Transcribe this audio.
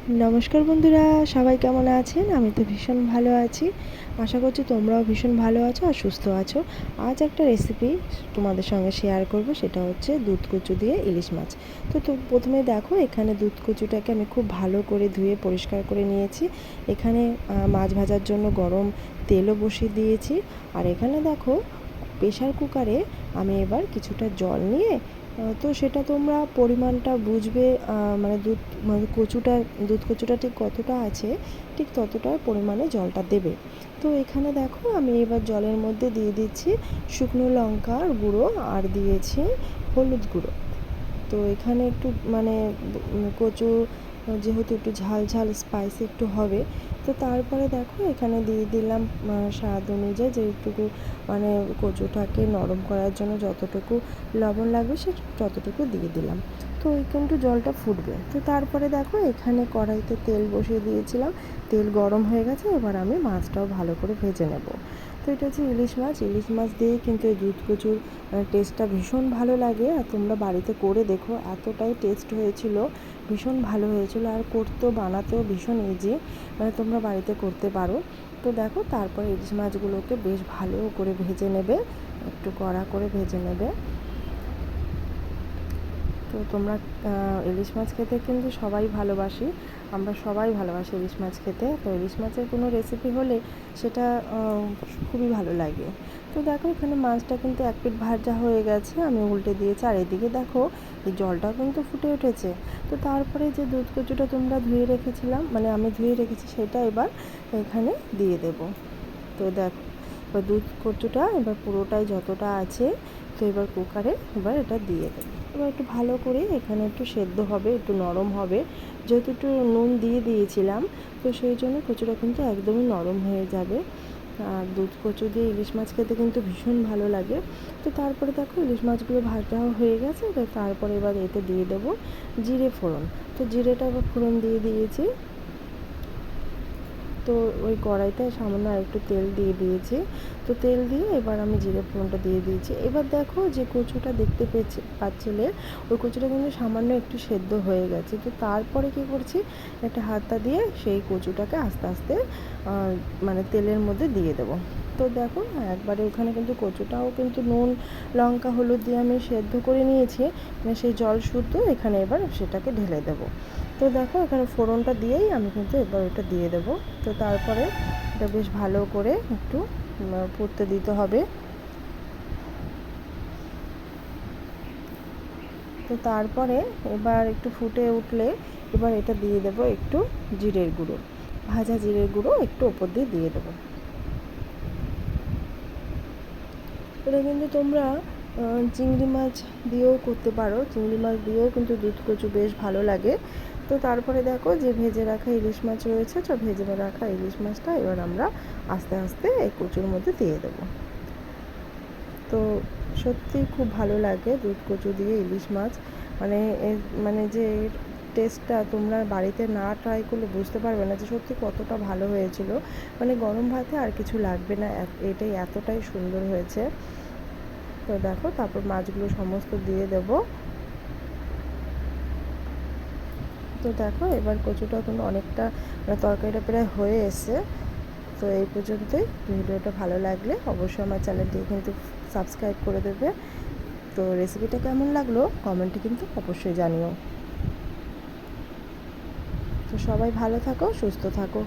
নমস্কার বন্ধুরা, সবাই কেমন আছেন? আমি তো ভীষণ ভালো আছি। আশা করছি তোমরাও ভীষণ ভালো আছো আর সুস্থ আছো। আজ একটা রেসিপি তোমাদের সঙ্গে শেয়ার করব, সেটা হচ্ছে দুধ কচু দিয়ে ইলিশ মাছ। তো প্রথমে দেখো, এখানে দুধ কচুটাকে আমি খুব ভালো করে ধুয়ে পরিষ্কার করে নিয়েছি। এখানে মাছ ভাজার জন্য গরম তেলও বসিয়ে দিয়েছি। আর এখানে দেখো, প্রেশার কুকারে আমি এবার কিছুটা জল নিয়ে, তো সেটা তোমরা পরিমাণটা বুঝবে, মানে দুধ কচুটা ঠিক কতটা আছে ঠিক ততটা পরিমাণে জলটা দেবে। তো এখানে দেখো, আমি এবার জলের মধ্যে দিয়ে দিচ্ছি শুকনো লঙ্কার গুঁড়ো আর দিয়েছি হলুদ গুঁড়ো। তো এখানে একটু মানে কচু যেহেতু একটু ঝাল ঝাল স্পাইসি একটু হবে, তো তারপরে দেখো এখানে দিয়ে দিলাম স্বাদ অনুযায়ী যেটুকু মানে কচুটাকে নরম করার জন্য যতটুকু লবণ লাগবে সে ততটুকু দিয়ে দিলাম। তো ওই কিন্তু জলটা ফুটবে। তো তারপরে দেখো, এখানে কড়াইতে তেল বসিয়ে দিয়েছিলাম, তেল গরম হয়ে গেছে। এবার আমি মাছটাও ভালো করে ভেজে নেব। তো এটা হচ্ছে ইলিশ মাছ দিয়ে কিন্তু এই দুধ কচুর টেস্টটা ভীষণ ভালো লাগে। আর তোমরা বাড়িতে করে দেখো, এতটাই টেস্ট হয়েছিল, ভীষণ ভালো হয়েছিল। আর করতেও বানাতেও ভীষণ ইজি, মানে তোমরা বাড়িতে করতে পারো। তো দেখো, তারপরে ইলিশ মাছগুলোকে বেশ ভালো করে ভেজে নেবে, একটু কড়া করে ভেজে নেবে। তো তোমরা ইলিশ মাছ খেতে কিন্তু সবাই ভালোবাসি, আমরা সবাই ভালোবাসি ইলিশ মাছ খেতে। তো ইলিশ মাছের কোনো রেসিপি হলে সেটা খুবই ভালো লাগে। তো দেখো, এখানে মাছটা কিন্তু এক পিঠ ভাজা হয়ে গেছে, আমি উল্টে দিয়েছি। আর এদিকে দেখো, এই জলটাও কিন্তু ফুটে উঠেছে। তো তারপরে যে দুধ কচুটা তোমরা ধুয়ে রেখেছিলাম, মানে আমি ধুয়ে রেখেছি, সেটা এবার এখানে দিয়ে দেব। তো দেখো, এবার দুধ কচুটা এবার পুরোটাই যতটা আছে, তো এবার কুকারে এবার এটা দিয়ে দেবো। এবার একটু ভালো করে এখানে একটু সেদ্ধ হবে, একটু নরম হবে, যেহেতু একটু নুন দিয়ে দিয়েছিলাম, তো সেই জন্য কচুটা কিন্তু একদমই নরম হয়ে যাবে। আর দুধ কচু দিয়ে ইলিশ মাছ খেতে কিন্তু ভীষণ ভালো লাগে। তো তারপরে দেখো, ইলিশ মাছগুলো ভাজাও হয়ে গেছে। তো তারপরে এবার এতে দিয়ে দেবো জিরে ফোড়ন। তো জিরেটা এবার ফোড়ন দিয়ে দিয়েছি। তো ওই কড়াইতে সামান্য আরেকটু তেল দিয়ে দিয়েছি। তো তেল দিয়ে এবার আমি জিরে ফোড়নটা দিয়ে দিয়েছি। এবার দেখো, যে কচুটা দেখতে পাচ্ছিলে, ওই কচুটা কিন্তু সামান্য একটু সেদ্ধ হয়ে গেছে। তো তারপরে কী করছি, একটা হাতা দিয়ে সেই কচুটাকে আস্তে আস্তে মানে তেলের মধ্যে দিয়ে দেবো। তো দেখো, একবারে ওখানে কিন্তু কচুটাও কিন্তু নুন লঙ্কা হলুদ দিয়ে আমি সেদ্ধ করে নিয়েছি, মানে সেই জল শুদ্ধ এখানে এবার সেটাকে ঢেলে দেবো। তো দেখো, এখানে ফোড়নটা দিয়েই আমি কিন্তু এবার ওটা দিয়ে দেবো। তো তারপরে এটা বেশ ভালো করে একটু ফুটতে দিতে হবে। তো তারপরে এবার একটু ফুটে উঠলে এবার এটা দিয়ে দেবো একটু জিরের গুঁড়ো, ভাজা জিরের গুঁড়ো একটু ওপর দিয়ে দিয়ে দেবো। এটা কিন্তু তোমরা চিংড়ি মাছ দিয়েও করতে পারো, চিংড়ি মাছ দিয়েও কিন্তু দুধ কচু বেশ ভালো লাগে। তো তারপরে দেখো, যে ভেজে রাখা ইলিশ মাছ রয়েছে, তো ভেজে রাখা ইলিশ মাছটা এবার আমরা আস্তে আস্তে এই কচুর মধ্যে দিয়ে দেবো। তো সত্যি খুব ভালো লাগে দুধ কচু দিয়ে ইলিশ মাছ, মানে মানে যে টেস্টটা তোমরা বাড়িতে না ট্রাই করলে বুঝতে পারবে না যে সত্যি কতটা ভালো হয়েছিল। মানে গরম ভাতে আর কিছু লাগবে না, এটাই এতটাই সুন্দর হয়েছে। তো দেখো, তারপর মাছগুলো সমস্ত দিয়ে দেব। তো দেখো, এবার কচুটা কিন্তু অনেকটা, মানে তরকারিটা প্রায় হয়ে এসছে। তো এই পর্যন্তই। ভিডিওটা ভালো লাগলে অবশ্যই আমার চ্যানেলটি কিন্তু সাবস্ক্রাইব করে দেবে। তো রেসিপিটা কেমন লাগলো কমেন্টে কিন্তু অবশ্যই জানিও। তো সবাই ভালো থাকো, সুস্থ থাকো।